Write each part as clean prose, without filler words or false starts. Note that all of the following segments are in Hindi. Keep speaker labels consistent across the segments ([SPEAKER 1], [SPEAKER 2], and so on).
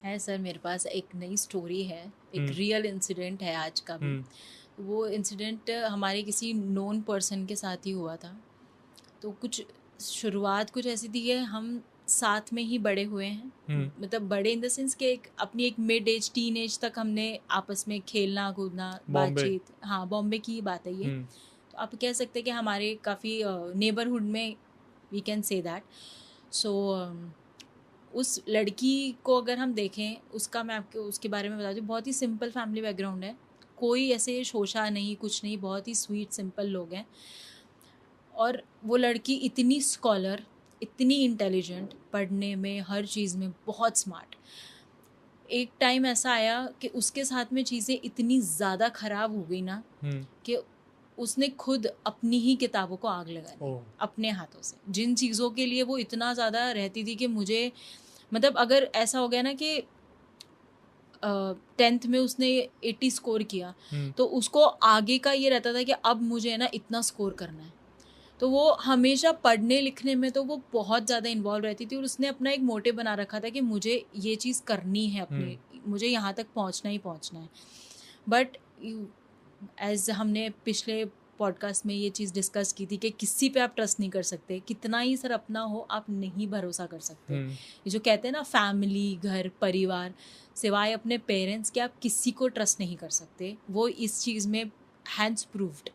[SPEAKER 1] है सर, मेरे पास एक नई स्टोरी है, एक रियल इंसिडेंट है आज का भी। वो इंसिडेंट हमारे किसी नोन पर्सन के साथ ही हुआ था। तो कुछ शुरुआत कुछ ऐसी थी कि हम साथ में ही बड़े हुए हैं, मतलब बड़े इन द सेंस कि अपनी एक मिड एज टीन एज तक हमने आपस में खेलना कूदना
[SPEAKER 2] बॉम्बे।
[SPEAKER 1] बातचीत। हाँ, बॉम्बे की ही बात है ये। तो आप कह सकते हैं कि हमारे काफ़ी नेबरहुड में वी कैन से दैट। सो उस लड़की को अगर हम देखें, उसका मैं आपको उसके बारे में बता दूँ, बहुत ही सिंपल फैमिली बैकग्राउंड है। कोई ऐसे शोशा नहीं, कुछ नहीं, बहुत ही स्वीट सिंपल लोग हैं। और वो लड़की इतनी स्कॉलर, इतनी इंटेलिजेंट, पढ़ने में हर चीज़ में बहुत स्मार्ट। एक टाइम ऐसा आया कि उसके साथ में चीज़ें इतनी ज़्यादा ख़राब हो गई ना कि उसने खुद अपनी ही किताबों को आग लगा दी अपने हाथों से। जिन चीज़ों के लिए वो इतना ज़्यादा रहती थी कि मुझे, मतलब अगर ऐसा हो गया ना कि 10th में उसने 80 स्कोर किया, तो उसको आगे का ये रहता था कि अब मुझे ना इतना स्कोर करना है। तो वो हमेशा पढ़ने लिखने में तो वो बहुत ज़्यादा इन्वॉल्व रहती थी, और उसने अपना एक मोटिव बना रखा था कि मुझे ये चीज़ करनी है अपनी, मुझे यहाँ तक पहुँचना ही पहुँचना है। बट एज हमने पिछले पॉडकास्ट में ये चीज़ डिस्कस की थी कि किसी पे आप ट्रस्ट नहीं कर सकते, कितना ही सर अपना हो आप नहीं भरोसा कर सकते। ये जो कहते हैं ना, फैमिली, घर परिवार, सिवाय अपने पेरेंट्स के आप किसी को ट्रस्ट नहीं कर सकते। वो इस चीज़ में हैंड्स प्रूव्ड,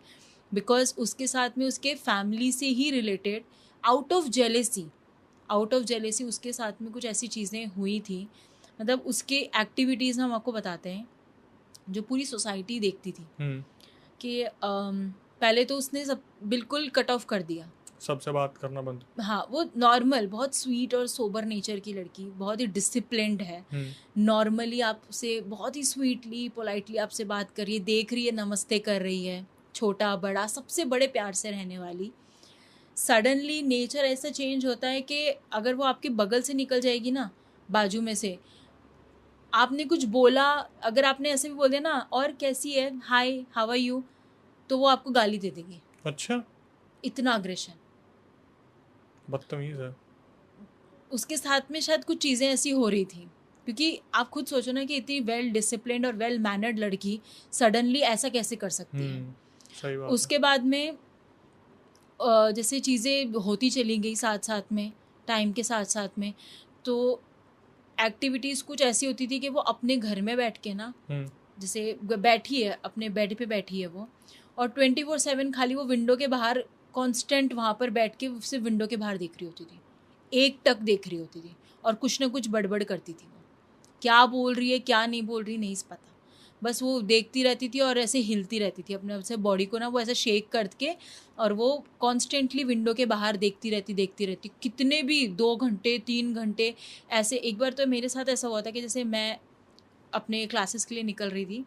[SPEAKER 1] बिकॉज उसके साथ में उसके फैमिली से ही रिलेटेड आउट ऑफ जेलेसी उसके साथ में कुछ ऐसी चीज़ें हुई थी। मतलब उसके एक्टिविटीज़ हम आपको बताते हैं जो पूरी सोसाइटी देखती थी कि पहले तो उसने सब बिल्कुल कट ऑफ कर दिया,
[SPEAKER 2] सबसे बात करना बंद।
[SPEAKER 1] हाँ, वो नॉर्मल, बहुत स्वीट और सोबर नेचर की लड़की, बहुत ही डिसिप्लिन्ड है। नॉर्मली आपसे बहुत ही स्वीटली पोलाइटली आपसे बात कर रही है, देख रही है, नमस्ते कर रही है, छोटा बड़ा सबसे बड़े प्यार से रहने वाली। सडनली नेचर ऐसा चेंज होता है कि अगर वो आपके बगल से निकल जाएगी ना, बाजू में से, आपने कुछ बोला, अगर आपने ऐसे भी बोल दिया ना, और कैसी है, हाय हाउ आर यू, तो वो आपको गाली दे देगी।
[SPEAKER 2] अच्छा,
[SPEAKER 1] इतना अग्रेशन।
[SPEAKER 2] बदतमीज है।
[SPEAKER 1] उसके साथ में शायद कुछ चीज़ें ऐसी हो रही थी, क्योंकि आप खुद सोचो ना कि इतनी वेल डिसिप्लिन्ड और वेल मैनर्ड लड़की सडनली ऐसा कैसे कर सकती है।
[SPEAKER 2] सही बात
[SPEAKER 1] उसके बाद में जैसे चीज़ें होती चली गई साथ साथ में, टाइम के साथ साथ में, तो एक्टिविटीज़ कुछ ऐसी होती थी कि वो अपने घर में बैठ के ना, जैसे बैठी है अपने बेड पे बैठी है वो, और 24/7 खाली वो विंडो के बाहर कांस्टेंट वहाँ पर बैठ के सिर्फ विंडो के बाहर देख रही होती थी, एक टक देख रही होती थी, और कुछ ना कुछ बड़बड़ करती थी। वो क्या बोल रही है क्या नहीं बोल रही नहीं पता, बस वो देखती रहती थी और ऐसे हिलती रहती थी अपने से बॉडी को ना, वो ऐसे शेक करके, और वो कॉन्स्टेंटली विंडो के बाहर देखती रहती कितने भी 2 घंटे 3 घंटे ऐसे। एक बार तो मेरे साथ ऐसा हुआ था कि जैसे मैं अपने क्लासेस के लिए निकल रही थी,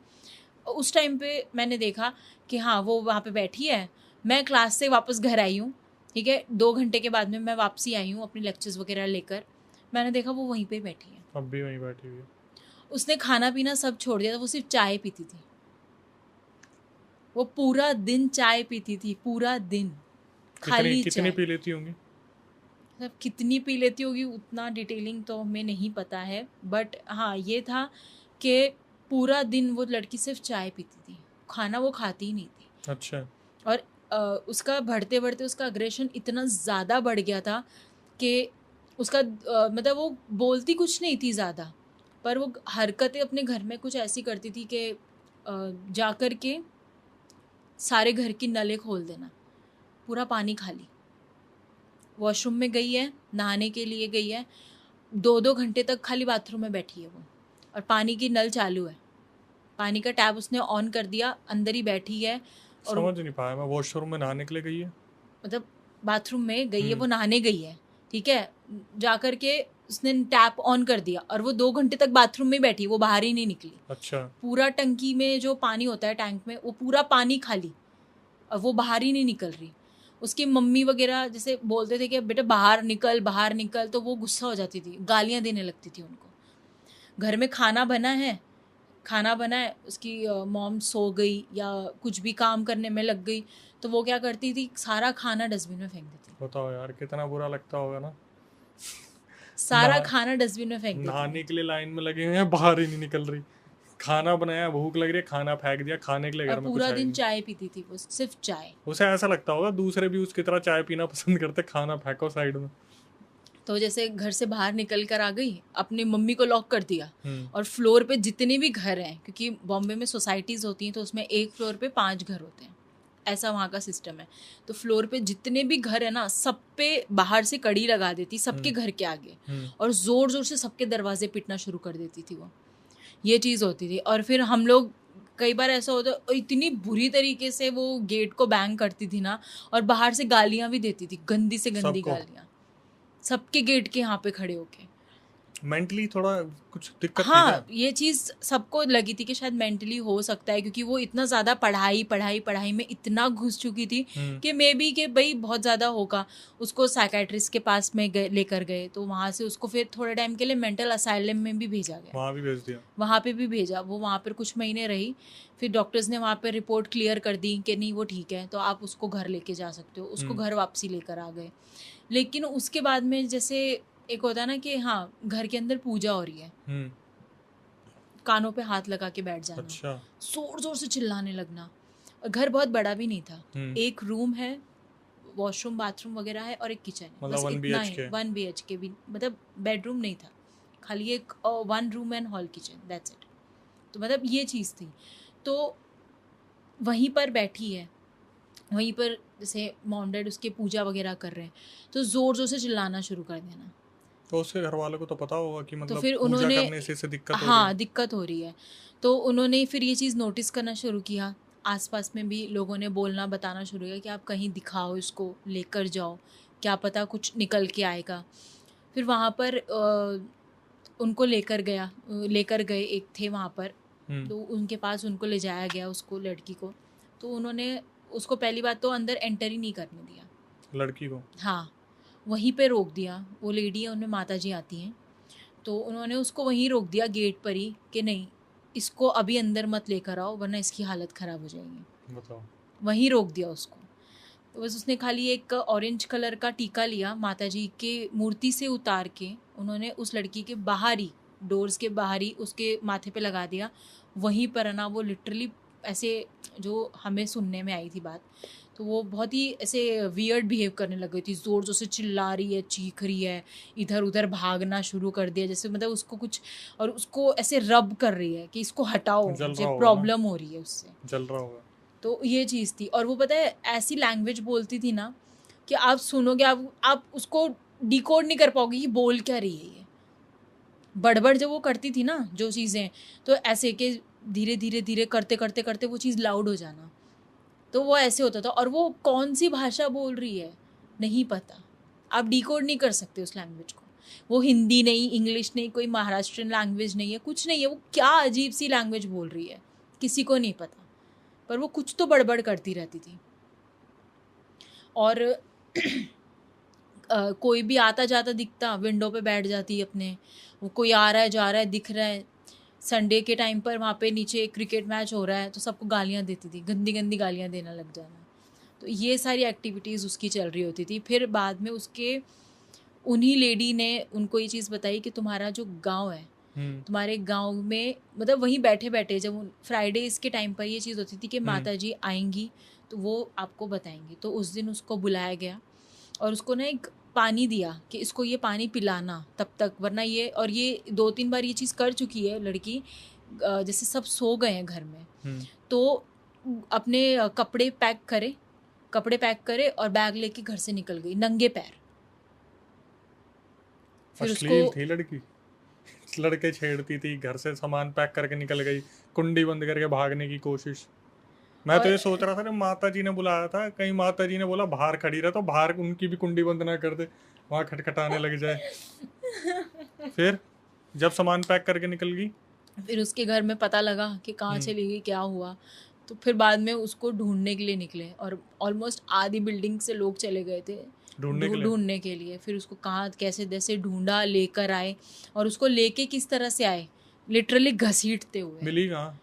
[SPEAKER 1] उस टाइम पे मैंने देखा कि हाँ वो वहाँ पे बैठी है। मैं क्लास से वापस घर आई हूँ, ठीक है, 2 घंटे के बाद में मैं वापसी आई हूँ अपने लेक्चर्स वगैरह लेकर, मैंने देखा वो वहीं पे बैठी है।
[SPEAKER 2] अब भी वहीं बैठी हुई है।
[SPEAKER 1] उसने खाना पीना सब छोड़ दिया था, वो सिर्फ चाय पीती थी। वो पूरा दिन चाय पीती थी, पूरा दिन
[SPEAKER 2] कितनी
[SPEAKER 1] खाली
[SPEAKER 2] कितनी
[SPEAKER 1] चाय।
[SPEAKER 2] पी लेती होंगी?
[SPEAKER 1] मतलब कितनी पी लेती होगी उतना डिटेलिंग तो हमें नहीं पता है, बट हाँ ये था कि पूरा दिन वो लड़की सिर्फ चाय पीती थी, खाना वो खाती ही नहीं थी।
[SPEAKER 2] अच्छा।
[SPEAKER 1] और उसका बढ़ते बढ़ते उसका अग्रेशन इतना ज़्यादा बढ़ गया था कि उसका मतलब वो बोलती कुछ नहीं थी ज़्यादा, पर वो हरकतें अपने घर में कुछ ऐसी करती थी कि जा कर के सारे घर की नलें खोल देना, पूरा पानी खाली, वॉशरूम में गई है, नहाने के लिए गई है, 2-2 घंटे तक खाली बाथरूम में बैठी है वो, और पानी की नल चालू है, पानी का टैप उसने ऑन कर दिया, अंदर ही बैठी है। और
[SPEAKER 2] समझ नहीं पाया मैं, वॉशरूम में नहाने के लिए गई है?
[SPEAKER 1] मतलब बाथरूम में गई है, वो नहाने गई है, ठीक है, जा कर के उसने टैप ऑन कर दिया, और वो 2 घंटे तक बाथरूम में बैठी, वो बाहर ही नहीं निकली।
[SPEAKER 2] अच्छा।
[SPEAKER 1] पूरा टंकी में जो पानी होता है टैंक में, वो पूरा पानी खाली, और वो बाहर ही नहीं निकल रही। उसकी मम्मी वगैरह जैसे बोलते थे कि बेटा बाहर निकल, तो वो गुस्सा हो जाती थी, गालियाँ देने लगती थी उनको। घर में खाना बना है, उसकी मॉम सो गई या कुछ भी काम करने में लग गई, तो वो क्या करती थी, सारा खाना डस्टबिन में फेंक देती।
[SPEAKER 2] बताओ यार, कितना बुरा लगता होगा ना।
[SPEAKER 1] सारा खाना डस्टबिन में फेंक देती थी।
[SPEAKER 2] नहाने के लिए लाइन में लगे हुए हैं, बाहर ही नहीं निकल रही। खाना बनाया, भूख लग रही है, खाना फेंक दिया, खाने के लिए घर में
[SPEAKER 1] पूरा
[SPEAKER 2] कुछ
[SPEAKER 1] दिन चाय पीती थी वो, सिर्फ चाय।
[SPEAKER 2] उसे ऐसा लगता होगा दूसरे भी उसकी तरह चाय पीना पसंद करते, खाना फेंको साइड में।
[SPEAKER 1] तो जैसे घर से बाहर निकल कर आ गई, अपनी मम्मी को लॉक कर दिया, और फ्लोर पे जितने भी घर हैं, क्योंकि बॉम्बे में सोसाइटीज होती हैं तो उसमें एक फ्लोर पे 5 घर होते हैं, ऐसा वहाँ का सिस्टम है। तो फ्लोर पे जितने भी घर है ना, सब पे बाहर से कड़ी लगा देती, सबके घर के आगे, और जोर जोर से सबके दरवाजे पीटना शुरू कर देती थी वो। ये चीज़ होती थी। और फिर हम लोग, कई बार ऐसा होता, इतनी बुरी तरीके से वो गेट को बैंग करती थी ना, और बाहर से गालियां भी देती थी, गंदी से गंदी गालियां, सबके गेट के यहाँ पे खड़े होके।
[SPEAKER 2] मेंटली थोड़ा कुछ दिक्कत थी
[SPEAKER 1] हाँ,
[SPEAKER 2] क्या?
[SPEAKER 1] ये चीज़ सबको लगी थी कि शायद मेंटली हो सकता है, क्योंकि वो इतना ज़्यादा पढ़ाई में इतना घुस चुकी थी कि मे बी कि भाई बहुत ज़्यादा होगा। उसको साइकेट्रिस्ट के पास में लेकर गए, तो वहाँ से उसको फिर थोड़े टाइम के लिए मेंटल असाइलम में भी भेजा गया।
[SPEAKER 2] वहाँ भी भेज दिया?
[SPEAKER 1] वहाँ पे भी भेजा। वो वहाँ पर कुछ महीने रही, फिर डॉक्टर्स ने वहाँ पर रिपोर्ट क्लियर कर दी कि नहीं वो ठीक है, तो आप उसको घर लेके जा सकते हो। उसको घर वापसी लेकर आ गए। लेकिन उसके बाद में जैसे एक होता है ना कि हाँ, घर के अंदर पूजा हो रही है, कानों पे हाथ लगा के बैठ जाना,
[SPEAKER 2] अच्छा।
[SPEAKER 1] जोर जोर से चिल्लाने लगना। घर बहुत बड़ा भी नहीं था, एक रूम है, वॉशरूम बाथरूम वगैरह है, और एक किचन है, बस इतना ही। 1 BHK भी, मतलब बेडरूम नहीं था, खाली एक 1 room and hall kitchen, that's it. तो मतलब ये चीज़ थी। तो वहीं पर बैठी है, वहीं पर जैसे मॉम डैड उसके पूजा वगैरह कर रहे हैं, तो ज़ोर ज़ोर से चिल्लाना शुरू कर देना।
[SPEAKER 2] तो उसके घर वालों को तो पता होगा कि मतलब
[SPEAKER 1] तो फिर
[SPEAKER 2] पूजा
[SPEAKER 1] उन्होंने,
[SPEAKER 2] करने से दिक्कत हो रही है।
[SPEAKER 1] हाँ, दिक्कत हो रही है। तो उन्होंने फिर ये चीज़ नोटिस करना शुरू किया। आसपास में भी लोगों ने बोलना बताना शुरू किया कि आप कहीं दिखाओ इसको, लेकर जाओ, क्या पता कुछ निकल के आएगा। फिर वहाँ पर उनको लेकर गए, एक थे वहाँ पर, तो उनके पास उनको ले जाया गया, उसको, लड़की को। तो उन्होंने उसको पहली बात तो अंदर एंटर ही नहीं करने दिया, लड़की को। हाँ, वहीं पे रोक दिया। वो लेडी है, उनमें माता जी आती हैं, तो उन्होंने उसको वहीं रोक दिया गेट पर ही कि नहीं, इसको अभी अंदर मत लेकर आओ वरना इसकी हालत ख़राब हो जाएगी। बताओ। वहीं रोक दिया उसको। तो बस उसने खाली एक ऑरेंज कलर का टीका लिया, माता जी के मूर्ति से उतार के उन्होंने उस लड़की के बाहर ही, डोर्स के बाहर ही उसके माथे पे लगा दिया। वहीं पर ना वो लिटरली ऐसे, जो हमें सुनने में आई थी बात, तो वो बहुत ही ऐसे वियर्ड बिहेव करने लग गई थी, ज़ोर ज़ोर से चिल्ला रही है, चीख रही है, इधर उधर भागना शुरू कर दिया, जैसे मतलब उसको कुछ, और उसको ऐसे रब कर रही है कि इसको हटाओ, मुझे प्रॉब्लम हो रही है उससे, जल रहा होगा। तो ये चीज़ थी। और वो पता है ऐसी लैंग्वेज बोलती थी ना कि आप सुनोगे, आप उसको डिकोड नहीं कर पाओगे कि बोल क्या रही है ये। बड़बड़ जब वो करती थी ना जो चीज़ें, तो ऐसे कि धीरे धीरे धीरे करते करते करते वो चीज़ लाउड हो जाना, तो वो ऐसे होता था। और वो कौन सी भाषा बोल रही है नहीं पता, आप डिकोड नहीं कर सकते उस लैंग्वेज को। वो हिंदी नहीं, इंग्लिश नहीं, कोई महाराष्ट्रियन लैंग्वेज नहीं है, कुछ नहीं है। वो क्या अजीब सी लैंग्वेज बोल रही है, किसी को नहीं पता, पर वो कुछ तो बड़बड़ करती रहती थी। और कोई भी आता जाता दिखता, विंडो पे बैठ जाती अपने, वो कोई आ रहा है जा रहा है दिख रहा है। संडे के टाइम पर वहाँ पे नीचे क्रिकेट मैच हो रहा है, तो सबको गालियाँ देती थी, गंदी गंदी गालियाँ देना लग जाना। तो ये सारी एक्टिविटीज़ उसकी चल रही होती थी। फिर बाद में उसके उन्हीं लेडी ने उनको ये चीज़ बताई कि तुम्हारा जो गांव है, तुम्हारे गांव में, मतलब वहीं बैठे बैठे जब फ्राइडेज़ के टाइम पर ये चीज़ होती थी कि माता जी आएंगी तो वो आपको बताएंगी। तो उस दिन उसको बुलाया गया और उसको ना एक पानी दिया कि इसको ये पानी पिलाना तब तक, वरना ये, और ये 2-3 बार ये चीज़ कर चुकी है लड़की, जैसे सब सो गए हैं घर में, तो अपने कपड़े पैक करे और बैग लेके घर से निकल गई नंगे पैर।
[SPEAKER 2] फिर उसको थी लड़की, लड़के छेड़ती थी, घर से सामान पैक करके निकल गई, कुंडी बंद करके भागने की कोशिश। मैं तो ये सोच रहा था कि माता जी ने बुलाया था, कहीं माता जी ने बोला बाहर खड़ी रहे तो बाहर उनकी भी कुंडी बंद ना कर दे, वहाँ खटखटाने लग जाए। फिर जब सामान पैक करके निकल गई,
[SPEAKER 1] फिर उसके घर में पता लगा कि कहाँ चली गई, क्या हुआ। तो फिर बाद में उसको ढूंढने के लिए निकले, और ऑलमोस्ट आधी बिल्डिंग से लोग चले गए थे ढूंढने के लिए। फिर उसको कहाँ कैसे जैसे ढूंढा, लेकर आए, और उसको लेके किस तरह से आए, लिटरली घसीटते हुए।
[SPEAKER 2] मिली कहाँ?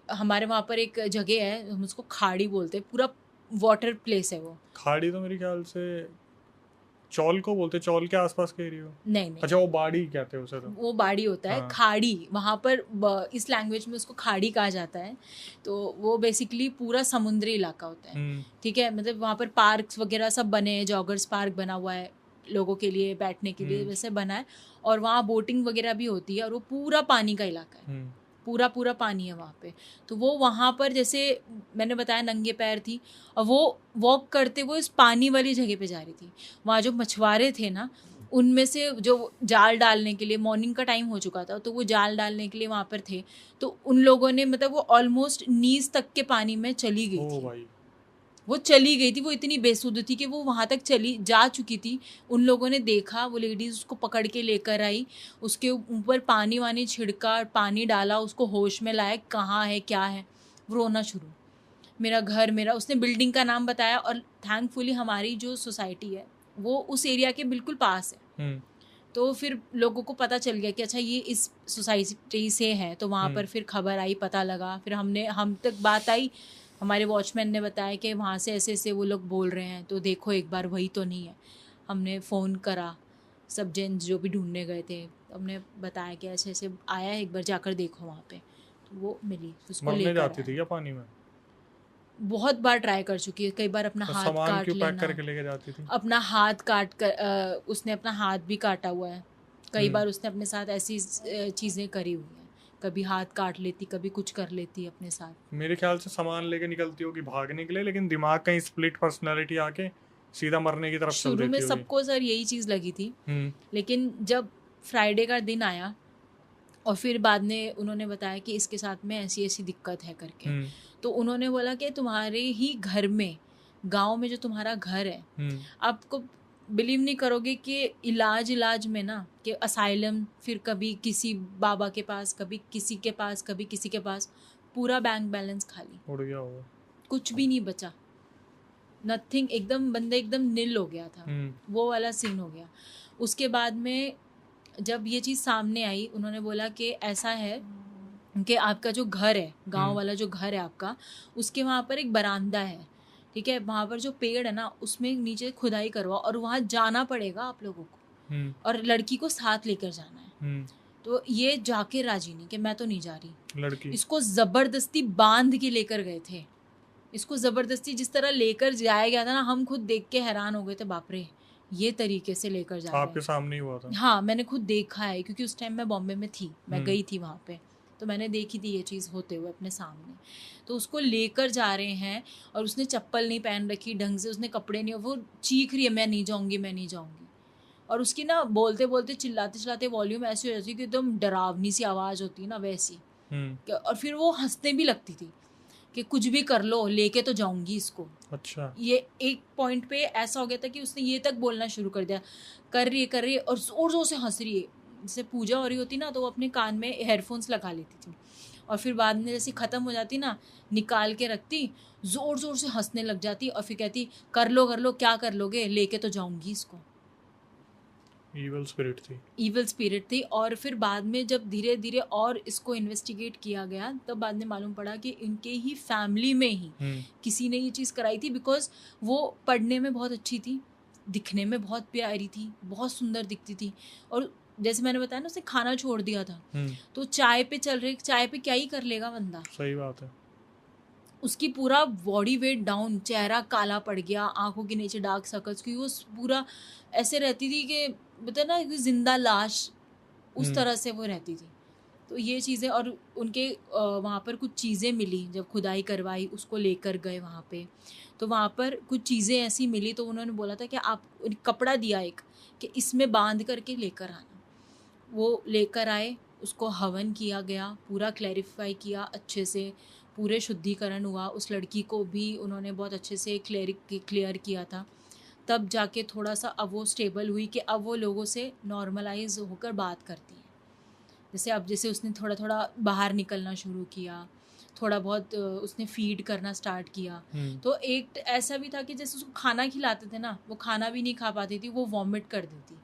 [SPEAKER 1] हमारे वहाँ पर एक जगह है, हम उसको खाड़ी बोलते हैं, पूरा वाटर प्लेस है वो।
[SPEAKER 2] खाड़ी तो मेरे ख्याल से चौल को बोलते, चौल के आसपास के एरिया?
[SPEAKER 1] नहीं नहीं,
[SPEAKER 2] अच्छा, वो बाड़ी कहते हैं उसे तो।
[SPEAKER 1] वो बाड़ी होता है।
[SPEAKER 2] हाँ।
[SPEAKER 1] खाड़ी वहाँ पर इस लैंग्वेज में उसको खाड़ी कहा जाता है। तो वो बेसिकली पूरा समुद्री इलाका होता है, ठीक है। मतलब वहाँ पर पार्क्स वगैरह सब बने हैं, जॉगर्स पार्क बना हुआ है लोगों के लिए बैठने के लिए, वैसे बना है। और वहाँ बोटिंग वगैरह भी होती है, और वो पूरा पानी का इलाका है, पूरा पूरा पानी है वहाँ पे। तो वो वहाँ पर जैसे मैंने बताया नंगे पैर थी, और वो वॉक करते हुए उस पानी वाली जगह पे जा रही थी। वहाँ जो मछुआरे थे ना, उनमें से जो जाल डालने के लिए, मॉर्निंग का टाइम हो चुका था, तो वो जाल डालने के लिए वहाँ पर थे। तो उन लोगों ने मतलब वो ऑलमोस्ट नीज तक के पानी में चली गई थी।
[SPEAKER 2] भाई।
[SPEAKER 1] वो चली गई थी, वो इतनी बेसुध थी कि वो वहाँ तक चली जा चुकी थी। उन लोगों ने देखा, वो लेडीज़ उसको पकड़ के लेकर आई, उसके ऊपर पानी वानी छिड़का, पानी डाला, उसको होश में लाया, कहाँ है क्या है। वो रोना शुरू, मेरा घर, मेरा, उसने बिल्डिंग का नाम बताया। और थैंकफुली हमारी जो सोसाइटी है वो उस एरिया के बिल्कुल पास है। तो फिर लोगों को पता चल गया कि अच्छा ये इस सोसाइटी से है। तो वहाँ पर फिर खबर आई, पता लगा, फिर हम तक बात आई, हमारे वॉचमैन ने बताया कि वहाँ से ऐसे ऐसे वो लोग बोल रहे हैं, तो देखो एक बार वही तो नहीं है। हमने फ़ोन करा, सब जेंट्स जो भी ढूंढने गए थे, हमने बताया कि ऐसे ऐसे आया है, एक बार जाकर देखो वहाँ पे। तो वो मिली, उसको लेकर
[SPEAKER 2] जाती थी क्या पानी में?
[SPEAKER 1] बहुत बार ट्राई कर चुकी है, कई बार अपना
[SPEAKER 2] तो
[SPEAKER 1] हाथ
[SPEAKER 2] सामान
[SPEAKER 1] काट
[SPEAKER 2] क्यों पैक
[SPEAKER 1] लेना,
[SPEAKER 2] करके लेके जाती थी?
[SPEAKER 1] अपना हाथ काट कर उसने अपना हाथ भी काटा हुआ है। कई बार उसने अपने साथ ऐसी चीज़ें करी हुई हैं, कभी हाथ काट लेती, कभी कुछ कर लेती अपने साथ।
[SPEAKER 2] मेरे ख्याल से सामान लेके निकलती होगी भागने के लिए, लेकिन दिमाग कहीं स्प्लिट पर्सनालिटी आके सीधा मरने की तरफ चल
[SPEAKER 1] शुरू
[SPEAKER 2] देती
[SPEAKER 1] में
[SPEAKER 2] होगी।
[SPEAKER 1] सबको सर यही चीज़ लगी थी, लेकिन जब फ्राइडे का दिन आया और फिर बाद में उन्होंने बताया कि इसके साथ में ऐसी ऐसी दिक्कत है करके, तो उन्होंने बोला कि तुम्हारे ही घर में, गांव में जो तुम्हारा घर है, आपको बिलीव नहीं करोगे कि इलाज में ना, कि असाइलम, फिर कभी किसी बाबा के पास, कभी किसी के पास, कभी किसी के पास, पूरा बैंक बैलेंस खाली,
[SPEAKER 2] उड़ गया होगा,
[SPEAKER 1] कुछ भी नहीं बचा, नथिंग, एकदम बंदा एकदम निल हो गया था। वो वाला सीन हो गया। उसके बाद में जब ये चीज़ सामने आई, उन्होंने बोला कि ऐसा है कि आपका जो घर है, गांव वाला जो घर है आपका, उसके वहाँ पर एक बरामदा है, ठीक है। वहाँ पर जो पेड़ है ना, उसमें नीचे खुदाई करवाओ, और वहाँ जाना पड़ेगा आप लोगों को, और लड़की को साथ लेकर जाना है। तो ये जाके राजी नहीं कि मैं तो नहीं जा रही।
[SPEAKER 2] लड़की
[SPEAKER 1] इसको ज़बरदस्ती बांध के लेकर गए थे। इसको ज़बरदस्ती जिस तरह लेकर जाया गया था ना, हम खुद देख के हैरान हो गए थे, बाप रे, ये तरीके से लेकर जा रहे हैं।
[SPEAKER 2] आपके सामने ही हुआ था?
[SPEAKER 1] हाँ, मैंने खुद देखा है, क्योंकि उस टाइम मैं बॉम्बे में थी, मैं गई थी वहाँ पे, तो मैंने देखी थी ये चीज़ होते हुए अपने सामने। तो उसको लेकर जा रहे हैं, और उसने चप्पल नहीं पहन रखी ढंग से, उसने कपड़े नहीं, वो चीख रही है, मैं नहीं जाऊँगी, मैं नहीं जाऊँगी। और उसकी ना बोलते बोलते, चिल्लाते चिल्लाते वॉल्यूम ऐसी हो जाती कि एकदम डरावनी सी आवाज़ होती है ना, वैसी। और फिर वो हंसने भी लगती थी कि कुछ भी कर लो, लेके तो जाऊंगी इसको।
[SPEAKER 2] अच्छा।
[SPEAKER 1] ये एक पॉइंट पे ऐसा हो गया था कि उसने ये तक बोलना शुरू कर दिया, कर रही है, और जोर जोर से हंस रही है। जैसे पूजा हो रही होती ना, तो वो अपने कान में हेडफोन्स लगा लेती थी, और फिर बाद में जैसे ख़त्म हो जाती ना, निकाल के रखती, ज़ोर ज़ोर से हंसने लग जाती, और फिर कहती कर लो, क्या कर लोगे, लेके तो जाऊंगी इसको।
[SPEAKER 2] ईविल
[SPEAKER 1] स्पिरिट थी। और फिर बाद में जब धीरे धीरे और इसको इन्वेस्टिगेट किया गया, तब बाद में मालूम पड़ा कि इनके ही फैमिली में ही किसी ने ये चीज़ कराई थी। बिकॉज वो पढ़ने में बहुत अच्छी थी, दिखने में बहुत प्यारी थी, बहुत सुंदर दिखती थी, और जैसे मैंने बताया ना, उसने खाना छोड़ दिया था, तो चाय पे चल रही, चाय पे क्या ही कर लेगा बंदा।
[SPEAKER 2] सही बात है।
[SPEAKER 1] उसकी पूरा बॉडी वेट डाउन, चेहरा काला पड़ गया, आंखों के नीचे डार्क सर्कल्स, क्योंकि वो पूरा ऐसे रहती थी कि बता ना, जिंदा लाश, उस तरह से वो रहती थी। तो ये चीज़ें, और उनके वहाँ पर कुछ चीज़ें मिली, जब खुदाई करवाई, उसको लेकर गए वहाँ पे, तो वहाँ पर कुछ चीज़ें ऐसी मिली, तो उन्होंने बोला था कि आप, कपड़ा दिया एक, कि इसमें बांध करके लेकर आना। वो लेकर आए, उसको हवन किया गया, पूरा क्लैरिफाई किया अच्छे से, पूरे शुद्धिकरण हुआ। उस लड़की को भी उन्होंने बहुत अच्छे से क्लियर किया था, तब जाके थोड़ा सा अब वो स्टेबल हुई कि अब वो लोगों से नॉर्मलाइज होकर बात करती है। जैसे उसने थोड़ा थोड़ा बाहर निकलना शुरू किया, थोड़ा बहुत उसने फीड करना स्टार्ट किया। तो एक ऐसा भी था कि जैसे उसको खाना खिलाते थे ना, वो खाना भी नहीं खा पाती थी, वो वॉमिट कर देती।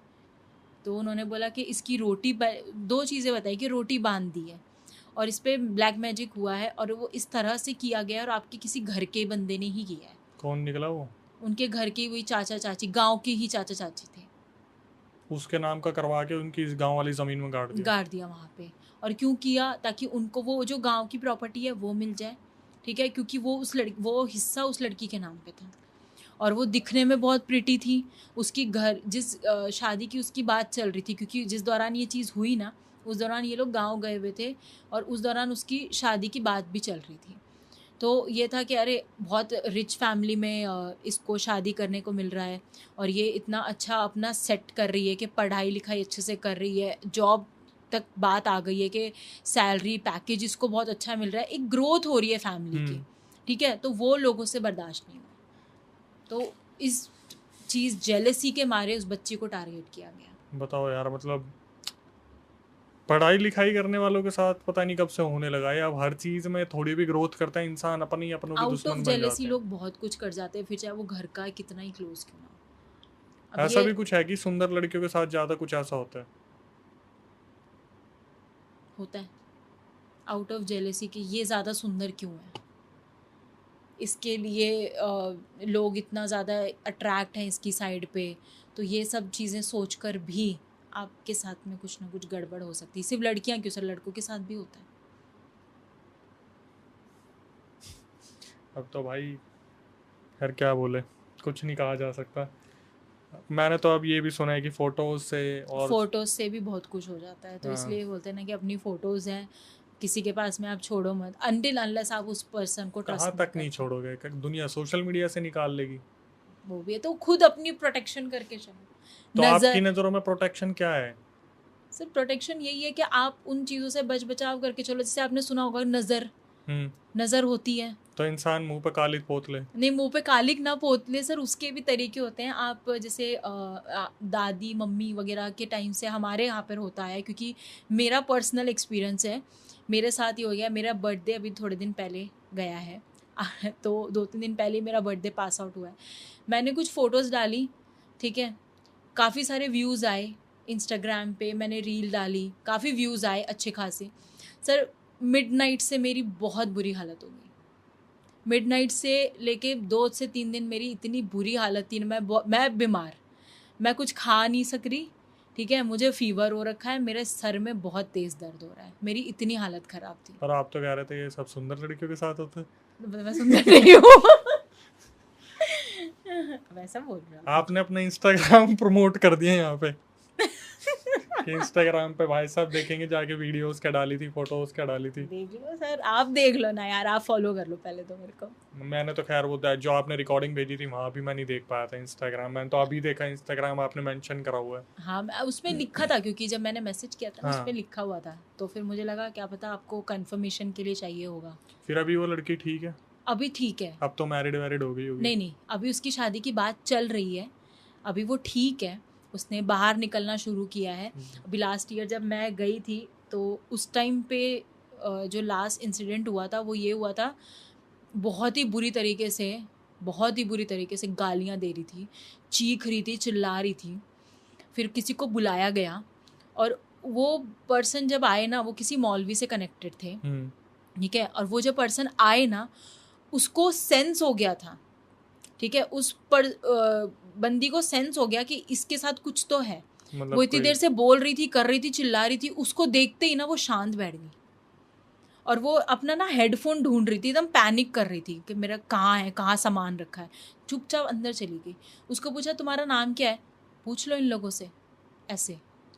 [SPEAKER 1] तो उन्होंने बोला कि इसकी रोटी, 2 चीज़ें बताई कि रोटी बांध दी है, और इस पर ब्लैक मैजिक हुआ है, और वो इस तरह से किया गया, और आपके किसी घर के बंदे ने ही किया है।
[SPEAKER 2] कौन निकला वो?
[SPEAKER 1] उनके घर की वही चाचा चाची, गांव की ही चाचा चाची थे,
[SPEAKER 2] उसके नाम का करवा के उनकी इस गांव वाली जमीन में गाड़ दिया
[SPEAKER 1] वहाँ पे। और क्यों किया? ताकि उनको वो जो गांव की प्रॉपर्टी है वो मिल जाए, ठीक है, क्योंकि वो हिस्सा उस लड़की के नाम पे था और वो दिखने में बहुत प्रिटी थी। उसकी घर जिस शादी की उसकी बात चल रही थी, क्योंकि जिस दौरान ये चीज़ हुई ना, उस दौरान ये लोग गांव गए हुए थे और उस दौरान उसकी शादी की बात भी चल रही थी। तो ये था कि अरे बहुत रिच फैमिली में इसको शादी करने को मिल रहा है और ये इतना अच्छा अपना सेट कर रही है कि पढ़ाई लिखाई अच्छे से कर रही है, जॉब तक बात आ गई है कि सैलरी पैकेज इसको बहुत अच्छा मिल रहा है, एक ग्रोथ हो रही है फैमिली की, ठीक है। तो वो लोगों से बर्दाश्त नहीं हुआ, तो इस चीज़ जेलसी के मारे उस बच्ची को टारगेट किया गया।
[SPEAKER 2] बताओ यार, मतलब पढ़ाई लिखाई करने वालों के साथ पता नहीं कब से होने लगा है। अब हर चीज में थोड़ी भी ग्रोथ करता है इंसान, अपनी अपनों के
[SPEAKER 1] आउट ऑफ
[SPEAKER 2] दुश्मन बन
[SPEAKER 1] जेलसी
[SPEAKER 2] जाते हैं।
[SPEAKER 1] लोग बहुत कुछ कर जाते हैं, फिर चाहे वो घर का कितना ही क्लोज क्यों ना हो। अब
[SPEAKER 2] ऐसा
[SPEAKER 1] ये
[SPEAKER 2] भी कुछ है कि सुंदर लड़कियों के साथ ज्यादा कुछ ऐसा होता है?
[SPEAKER 1] होता है आउट ऑफ जेलसी कि ये ज़्यादा सुंदर क्यों है, इसके लिए लोग इतना ज़्यादा अट्रैक्ट हैं इसकी साइड पे। तो ये सब चीज़ें सोचकर भी आपके साथ में कुछ ना कुछ गड़बड़ हो सकती है। सिर्फ लड़कियां क्यों सर, लड़कों के साथ भी होता है।
[SPEAKER 2] अब तो भाई खैर क्या बोले, कुछ नहीं कहा जा सकता। मैंने तो अब ये भी सुना है कि फोटोज से और
[SPEAKER 1] फोटोज से भी बहुत कुछ हो जाता है, तो
[SPEAKER 2] हाँ,
[SPEAKER 1] इसलिए बोलते हैं ना कि अपनी फोटोज़ हैं किसी के पास में आप छोड़ो मत, अनटिल अनलेस आप उस पर्सन को
[SPEAKER 2] कहाँ
[SPEAKER 1] ट्रस्ट
[SPEAKER 2] तक नहीं छोड़ोगे, दुनिया सोशल मीडिया से निकाल लेगी।
[SPEAKER 1] वो भी है, तो खुद अपनी प्रोटेक्शन करके चलो।
[SPEAKER 2] तो आपकी नज़रों में प्रोटेक्शन क्या है?
[SPEAKER 1] सिर्फ प्रोटेक्शन यही है कि आप उन चीज़ों से बचाव करके चलो। जैसे आपने सुना होगा नज़र होती है,
[SPEAKER 2] तो इंसान मुंह पे कालिक पोत ले।
[SPEAKER 1] नहीं मुंह पे कालिक ना पोत ले सर, उसके भी तरीके होते हैं। आप जैसे दादी मम्मी वगैरह के टाइम से हमारे यहाँ पर होता है, क्योंकि मेरा पर्सनल एक्सपीरियंस है, मेरे साथ ही हो गया। मेरा बर्थडे अभी थोड़े दिन पहले गया है तो 2-3 दिन पहले मेरा बर्थडे पास आउट हुआ है। मैंने कुछ फ़ोटोज़ डाली, ठीक है, काफ़ी सारे व्यूज़ आए इंस्टाग्राम पे, मैंने रील डाली, काफ़ी व्यूज़ आए अच्छे खासे। सर मिडनाइट से मेरी बहुत बुरी हालत हो गई। मिडनाइट से लेके 2 से 3 दिन मेरी इतनी बुरी हालत थी, मैं बीमार, मैं कुछ खा नहीं सक रही, ठीक है, मुझे फीवर हो रखा है, मेरे सर में बहुत तेज़ दर्द हो रहा है, मेरी इतनी हालत ख़राब थी।
[SPEAKER 2] पर आप तो कह रहे थे ये सब सुंदर लड़कियों के साथ होता है।
[SPEAKER 1] मैं सुंदर नहीं हूँ वैसा बोल रहा हूँ।
[SPEAKER 2] आपने अपना इंस्टाग्राम प्रमोट कर दिया यहाँ पे कि इंस्टाग्राम पे भाई साहब देखेंगे जाके वीडियोस क्या डाली थी, फोटोज क्या डाली थी।
[SPEAKER 1] देख लो सर, आप देख लो ना यार, आप फॉलो कर लो पहले तो मेरे को।
[SPEAKER 2] मैंने तो खैर वो जो आपने रिकॉर्डिंग भेजी थी वहाँ भी मैं नहीं देख पाया था इंस्टाग्राम। मैंने तो अभी देखा इंस्टाग्राम आपने मेंशन करा हुआ है।
[SPEAKER 1] हाँ उसमें लिखा था, क्योंकि जब मैंने मैसेज किया था
[SPEAKER 2] हाँ।
[SPEAKER 1] उसमें लिखा हुआ था, तो फिर मुझे लगा क्या पता आपको कंफर्मेशन के लिए चाहिए होगा।
[SPEAKER 2] फिर अभी वो लड़की ठीक है?
[SPEAKER 1] अभी ठीक है।
[SPEAKER 2] अब तो मैरिड हो गई होगी?
[SPEAKER 1] नहीं, अभी उसकी शादी की बात चल रही है, अभी वो ठीक है, उसने बाहर निकलना शुरू किया है। अभी लास्ट ईयर जब मैं गई थी तो उस टाइम पे जो लास्ट इंसिडेंट हुआ था वो ये हुआ था, बहुत ही बुरी तरीके से गालियाँ दे रही थी, चीख रही थी, चिल्ला रही थी। फिर किसी को बुलाया गया और वो पर्सन जब आए ना, वो किसी मौलवी से कनेक्टेड थे, ठीक है, और वो जो पर्सन आए ना उसको सेंस हो गया था, ठीक है, उस पर बंदी को सेंस हो गया कि इसके साथ कुछ तो है।
[SPEAKER 2] मतलब
[SPEAKER 1] वो इतनी देर से बोल रही थी, कर रही थी, चिल्ला रही थी, उसको देखते ही ना वो शांत बैठ गई और वो अपना ना हेडफोन ढूंढ रही थी, एकदम पैनिक कर रही थी कि मेरा कहाँ है, कहाँ सामान रखा है। चुपचाप अंदर चली गई। उसको पूछा तुम्हारा नाम क्या है, पूछ लो इन लोगों से, ऐसे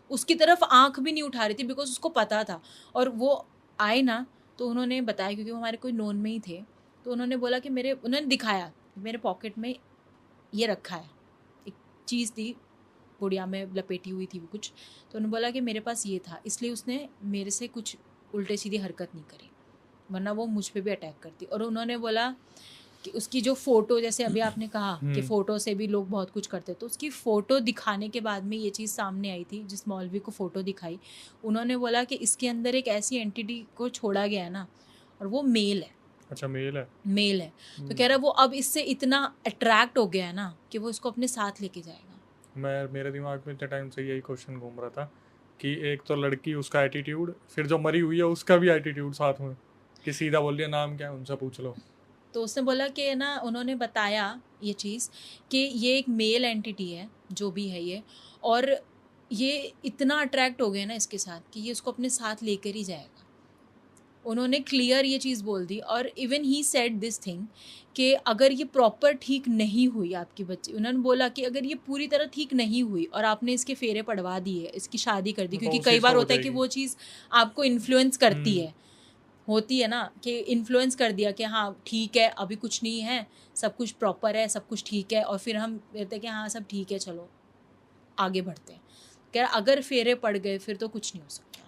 [SPEAKER 1] उसकी तरफ आंख भी नहीं उठा रही थी, बिकॉज उसको पता था। और वो आए ना तो उन्होंने बताया, क्योंकि वो हमारे कोई नोन में ही थे, तो उन्होंने बोला कि उन्होंने दिखाया मेरे पॉकेट में ये रखा है, एक चीज़ थी पुड़िया में लपेटी हुई थी वो कुछ, तो उन्होंने बोला कि मेरे पास ये था, इसलिए उसने मेरे से कुछ उल्टे सीधी हरकत नहीं करी, वरना वो मुझ पे भी अटैक करती। और उन्होंने बोला कि उसकी जो फ़ोटो, जैसे अभी आपने कहा कि फ़ोटो से भी लोग बहुत कुछ करते, तो उसकी फ़ोटो दिखाने के बाद में ये चीज़ सामने आई थी। जिस मौलवी को फ़ोटो दिखाई उन्होंने बोला कि इसके अंदर एक ऐसी एंटिटी को छोड़ा गया है ना, और वो मेल है।
[SPEAKER 2] अच्छा, मेल है।
[SPEAKER 1] तो कह रहा वो अब इससे इतना अट्रैक्ट हो गया है ना कि वो इसको अपने साथ लेके जाएगा।
[SPEAKER 2] मेरे दिमाग में इतने टाइम से यही क्वेश्चन घूम रहा था कि एक तो लड़की, उसका एटीट्यूड, फिर जो मरी हुई है उसका भी एटीट्यूड साथ में, कि सीधा बोल दिया नाम क्या है उनसे पूछ लो।
[SPEAKER 1] तो उसने बोला कि ना, उन्होंने बताया ये चीज़ कि ये एक मेल एंटिटी है जो भी है ये, और ये इतना अट्रैक्ट हो गया ना इसके साथ कि ये उसको अपने साथ लेकर ही जाएगा। उन्होंने क्लियर ये चीज़ बोल दी, और even he said this thing कि अगर ये प्रॉपर ठीक नहीं हुई आपकी बच्ची, उन्होंने बोला कि अगर ये पूरी तरह ठीक नहीं हुई और आपने इसके फेरे पड़वा दिए, इसकी शादी कर दी, क्योंकि कई बार होता है कि वो चीज़ आपको इन्फ्लुएंस करती है, होती है ना, कि इन्फ्लुएंस कर दिया कि हाँ ठीक है अभी कुछ नहीं है, सब कुछ प्रॉपर है, सब कुछ ठीक है, और फिर हम कहते हैं कि हाँ सब ठीक है चलो आगे बढ़ते हैं। क्या अगर फेरे पड़ गए फिर तो कुछ नहीं हो सकता।